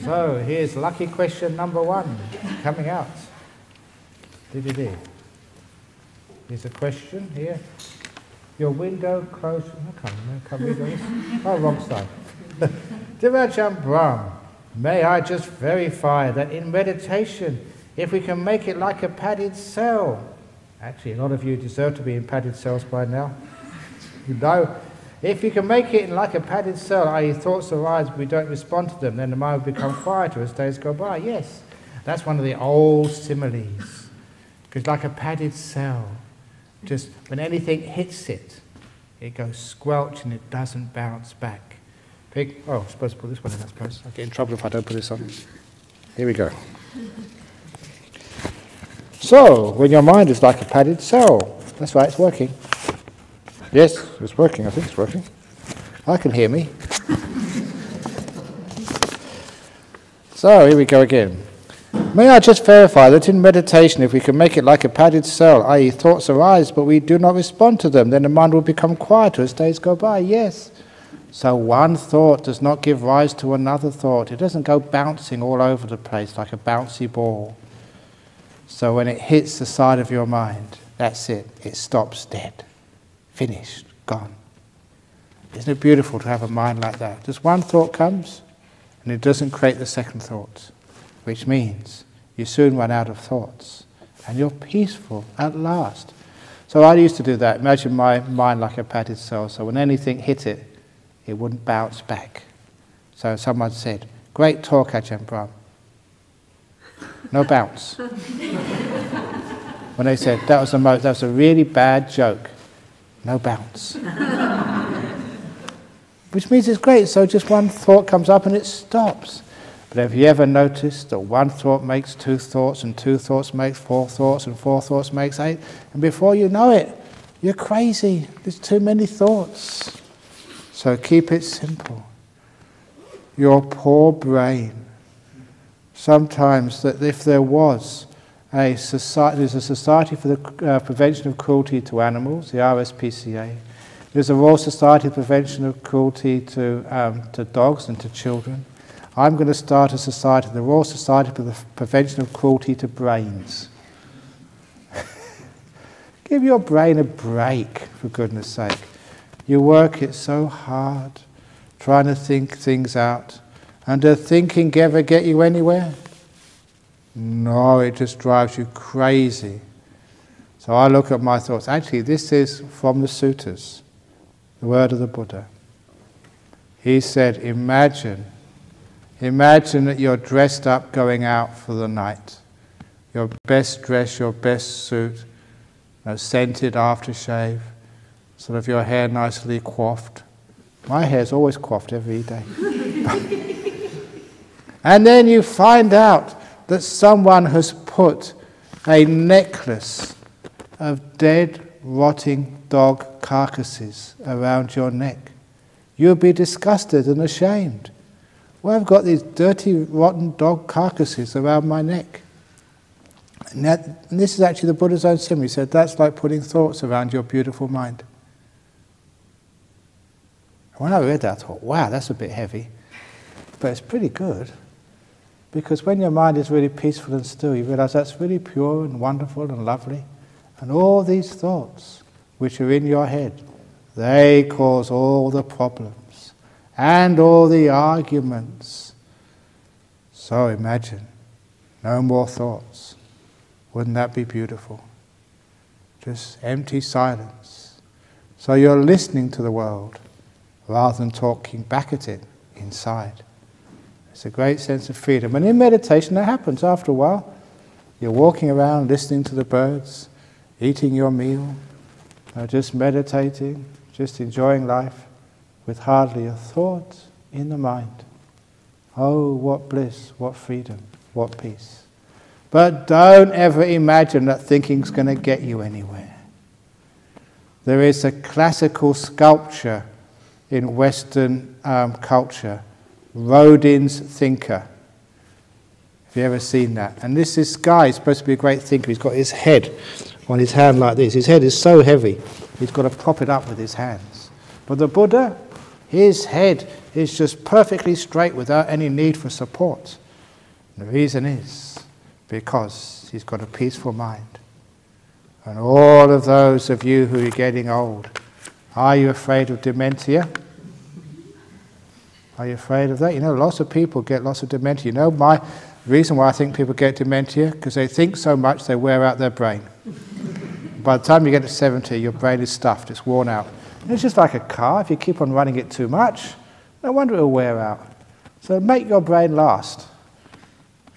So here's lucky question number 1 coming out. Here's a question here. Your window closed. I can't read this. Oh, wrong side. Dear Ajahn Brahm, may I just verify that in meditation, if we can make it like a padded cell. Actually, a lot of you deserve to be in padded cells by now. You know, if you can make it like a padded cell, i.e. thoughts arise but we don't respond to them, then the mind will become quieter as days go by. Yes, that's one of the old similes. Because like a padded cell, just when anything hits it, it goes squelch and it doesn't bounce back. I'm supposed to put this one in, I suppose. I'll get in trouble if I don't put this on. Here we go. So, when your mind is like a padded cell, that's right, it's working. Yes, it's working, I think it's working. I can hear me. So, here we go again. May I just verify that in meditation, if we can make it like a padded cell, i.e. thoughts arise but we do not respond to them, then the mind will become quieter as days go by. Yes. So one thought does not give rise to another thought. It doesn't go bouncing all over the place like a bouncy ball. So when it hits the side of your mind, that's it. It stops dead. Finished. Gone. Isn't it beautiful to have a mind like that? Just one thought comes and it doesn't create the second thought. Which means you soon run out of thoughts and you're peaceful at last. So I used to do that. Imagine my mind like a padded cell. So when anything hit it, it wouldn't bounce back. So someone said, great talk, Ajahn Brahm. No bounce. When they said, that was a really bad joke. No bounce. Which means it's great. So just one thought comes up and it stops. But have you ever noticed that one thought makes 2 thoughts, and 2 thoughts makes 4 thoughts, and 4 thoughts makes 8? And before you know it, you're crazy. There's too many thoughts. So keep it simple. Your poor brain. Sometimes that if there was a society, there's a Society for the Prevention of Cruelty to Animals, the RSPCA. There's a Royal Society for Prevention of Cruelty to dogs and to children. I'm going to start a society, the Royal Society for the Prevention of Cruelty to Brains. Give your brain a break, for goodness sake. You work it so hard, trying to think things out. And does thinking ever get you anywhere? No, it just drives you crazy. So I look at my thoughts. Actually, this is from the suttas, the word of the Buddha. He said, imagine that you're dressed up going out for the night. Your best dress, your best suit, scented aftershave, sort of your hair nicely coiffed. My hair's always coiffed every day. And then you find out that someone has put a necklace of dead, rotting dog carcasses around your neck. You'll be disgusted and ashamed. Well, I've got these dirty, rotten dog carcasses around my neck. And this is actually the Buddha's own simile. He said, that's like putting thoughts around your beautiful mind. When I read that, I thought, wow, that's a bit heavy. But it's pretty good. Because when your mind is really peaceful and still, you realize that's really pure and wonderful and lovely. And all these thoughts which are in your head, they cause all the problems and all the arguments. So imagine, no more thoughts. Wouldn't that be beautiful? Just empty silence. So you're listening to the world rather than talking back at it inside. It's a great sense of freedom. And in meditation that happens after a while. You're walking around listening to the birds, eating your meal, just meditating, just enjoying life with hardly a thought in the mind. Oh, what bliss, what freedom, what peace. But don't ever imagine that thinking's going to get you anywhere. There is a classical sculpture in Western culture, Rodin's Thinker. Have you ever seen that? And this guy is supposed to be a great thinker. He's got his head on his hand like this. His head is so heavy, he's got to prop it up with his hands. But the Buddha, his head is just perfectly straight without any need for support. And the reason is because he's got a peaceful mind. And all of those of you who are getting old, are you afraid of dementia? Are you afraid of that? You know, lots of people get lots of dementia. You know, the reason why I think people get dementia, because they think so much they wear out their brain. By the time you get to 70, your brain is stuffed, it's worn out. And it's just like a car. If you keep on running it too much, no wonder it will wear out. So make your brain last.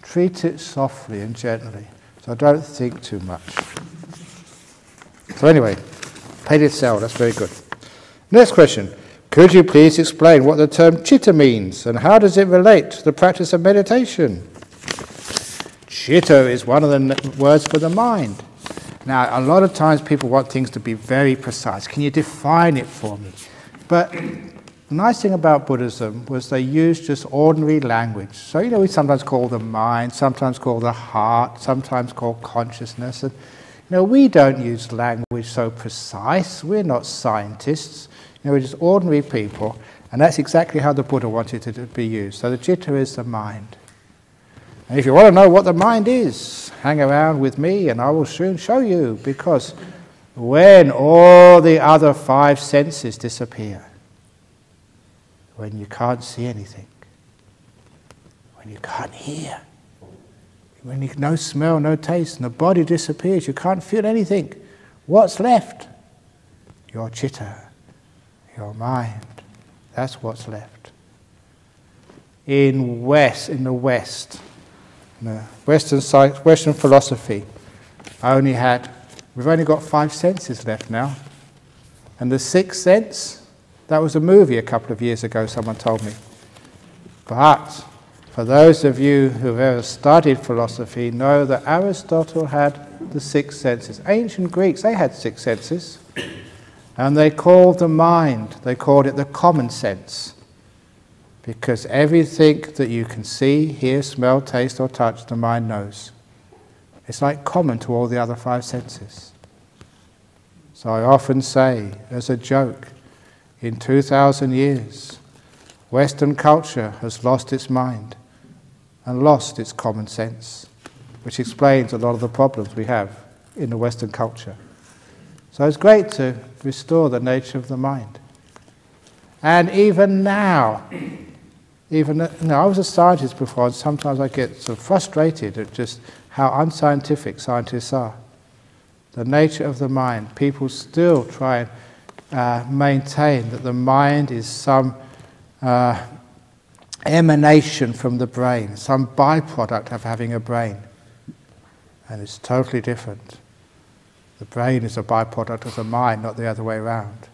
Treat it softly and gently. So don't think too much. So anyway, painted cell, that's very good. Next question. Could you please explain what the term citta means and how does it relate to the practice of meditation? Citta is one of the words for the mind. Now, a lot of times people want things to be very precise. Can you define it for me? But the nice thing about Buddhism was they used just ordinary language. So, you know, we sometimes call the mind, sometimes call the heart, sometimes call consciousness. And, you know, we don't use language so precise. We're not scientists. You know, we're just ordinary people. And that's exactly how the Buddha wanted it to be used. So the citta is the mind. And if you want to know what the mind is, hang around with me and I will soon show you, because when all the other five senses disappear, when you can't see anything, when you can't hear, when you no smell, no taste, and the body disappears, you can't feel anything, what's left? Your citta, your mind. That's what's left. In the West, no, Western philosophy we've only got five senses left now. And the sixth sense, that was a movie a couple of years ago, someone told me. But for those of you who've ever studied philosophy, know that Aristotle had the six senses. Ancient Greeks, they had six senses. And they called the mind, they called it the common sense. Because everything that you can see, hear, smell, taste or touch, the mind knows. It's like common to all the other five senses. So I often say, as a joke, in 2,000 years, Western culture has lost its mind and lost its common sense, which explains a lot of the problems we have in the Western culture. So it's great to restore the nature of the mind. And even now, I was a scientist before, and sometimes I get sort of frustrated at just how unscientific scientists are. The nature of the mind. People still try and maintain that the mind is some emanation from the brain, some byproduct of having a brain. And it's totally different. The brain is a byproduct of the mind, not the other way around.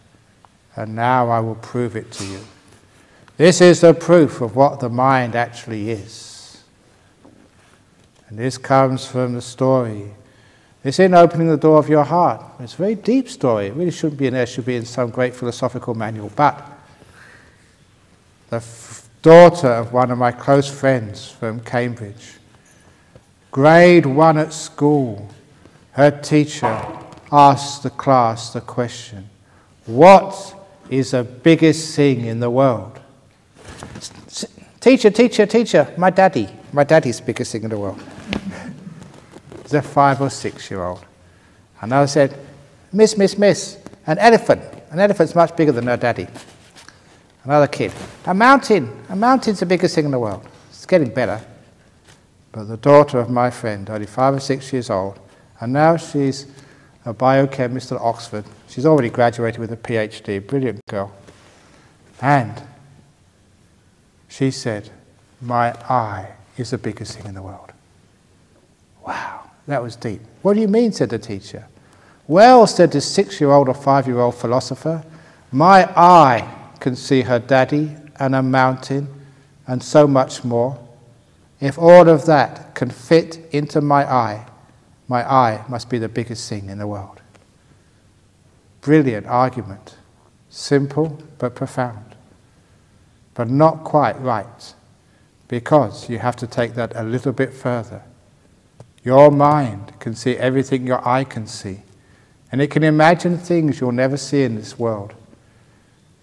And now I will prove it to you. This is the proof of what the mind actually is. And this comes from the story. It's in Opening the Door of Your Heart. It's a very deep story. It really shouldn't be in there. It should be in some great philosophical manual. But the daughter of one of my close friends from Cambridge, grade 1 at school, her teacher asked the class the question, what is the biggest thing in the world? Teacher, my daddy's the biggest thing in the world. It's a 5 or 6 year old. And I said, miss, an elephant. An elephant's much bigger than her daddy. Another kid, a mountain's the biggest thing in the world. It's getting better. But the daughter of my friend, only 5 or 6 years old, and now she's a biochemist at Oxford. She's already graduated with a PhD, brilliant girl. And she said, my eye is the biggest thing in the world. Wow, that was deep. What do you mean, said the teacher. Well, said this 6-year-old or 5-year-old philosopher, my eye can see her daddy and a mountain and so much more. If all of that can fit into my eye must be the biggest thing in the world. Brilliant argument. Simple but profound. But not quite right, because you have to take that a little bit further. Your mind can see everything your eye can see, and it can imagine things you'll never see in this world.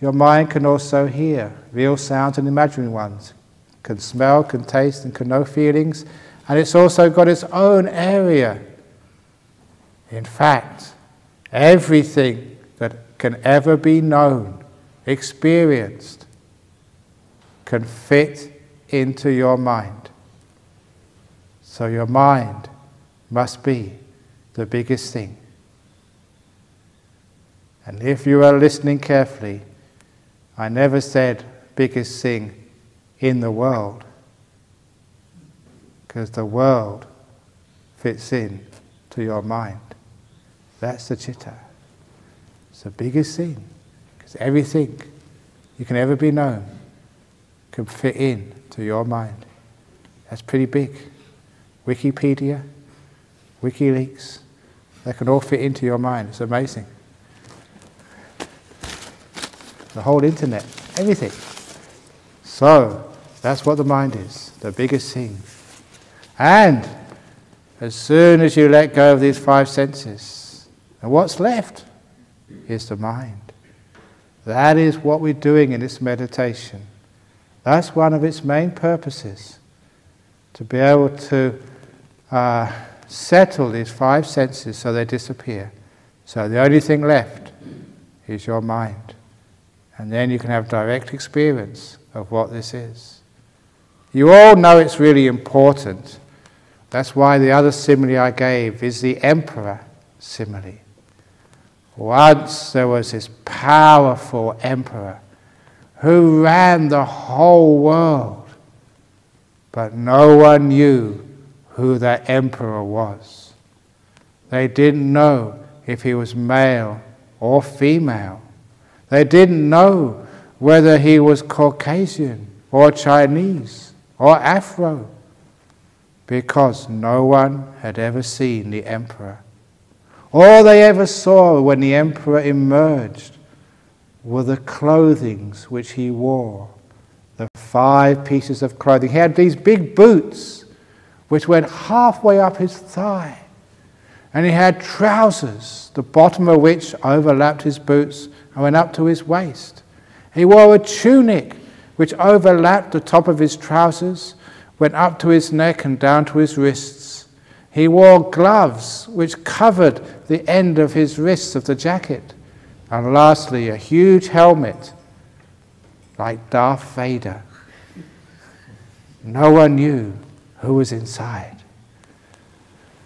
your mind can also hear real sounds and imaginary ones, can smell, can taste, and can know feelings, and it's also got its own area. In fact, everything that can ever be known, experienced, can fit into your mind. So your mind must be the biggest thing. And if you are listening carefully, I never said biggest thing in the world, because the world fits in to your mind. That's the citta. It's the biggest thing, because everything you can ever be known can fit in to your mind. That's pretty big. Wikipedia, WikiLeaks, they can all fit into your mind. It's amazing. The whole internet, everything. So, that's what the mind is, the biggest thing. And as soon as you let go of these five senses, and what's left is the mind. That is what we're doing in this meditation. That's one of its main purposes, to be able to settle these five senses so they disappear. So the only thing left is your mind. And then you can have direct experience of what this is. You all know it's really important. That's why the other simile I gave is the emperor simile. Once there was this powerful emperor who ran the whole world, but no one knew who that emperor was. They didn't know if he was male or female. They didn't know whether he was Caucasian or Chinese or Afro, because no one had ever seen the emperor. All they ever saw when the emperor emerged were the clothings which he wore, the 5 pieces of clothing. He had these big boots which went halfway up his thigh, and he had trousers, the bottom of which overlapped his boots and went up to his waist. He wore a tunic which overlapped the top of his trousers, went up to his neck and down to his wrists. He wore gloves which covered the end of his wrists of the jacket. And lastly, a huge helmet, like Darth Vader. No one knew who was inside.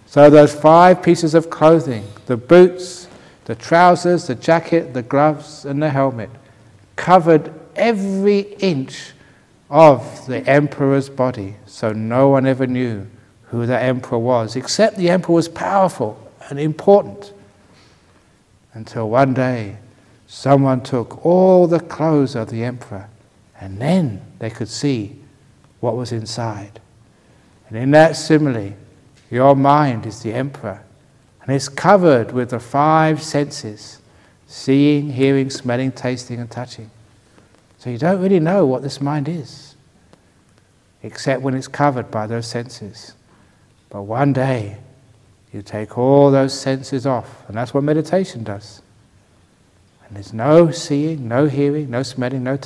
So those 5 pieces of clothing, the boots, the trousers, the jacket, the gloves, and the helmet, covered every inch of the emperor's body. So no one ever knew who the emperor was, except the emperor was powerful and important. Until one day, someone took all the clothes of the emperor, and then they could see what was inside. And in that simile, your mind is the emperor, and it's covered with the 5 senses: seeing, hearing, smelling, tasting, and touching. So you don't really know what this mind is, except when it's covered by those senses. But one day, you take all those senses off, and that's what meditation does. And there's no seeing, no hearing, no smelling, no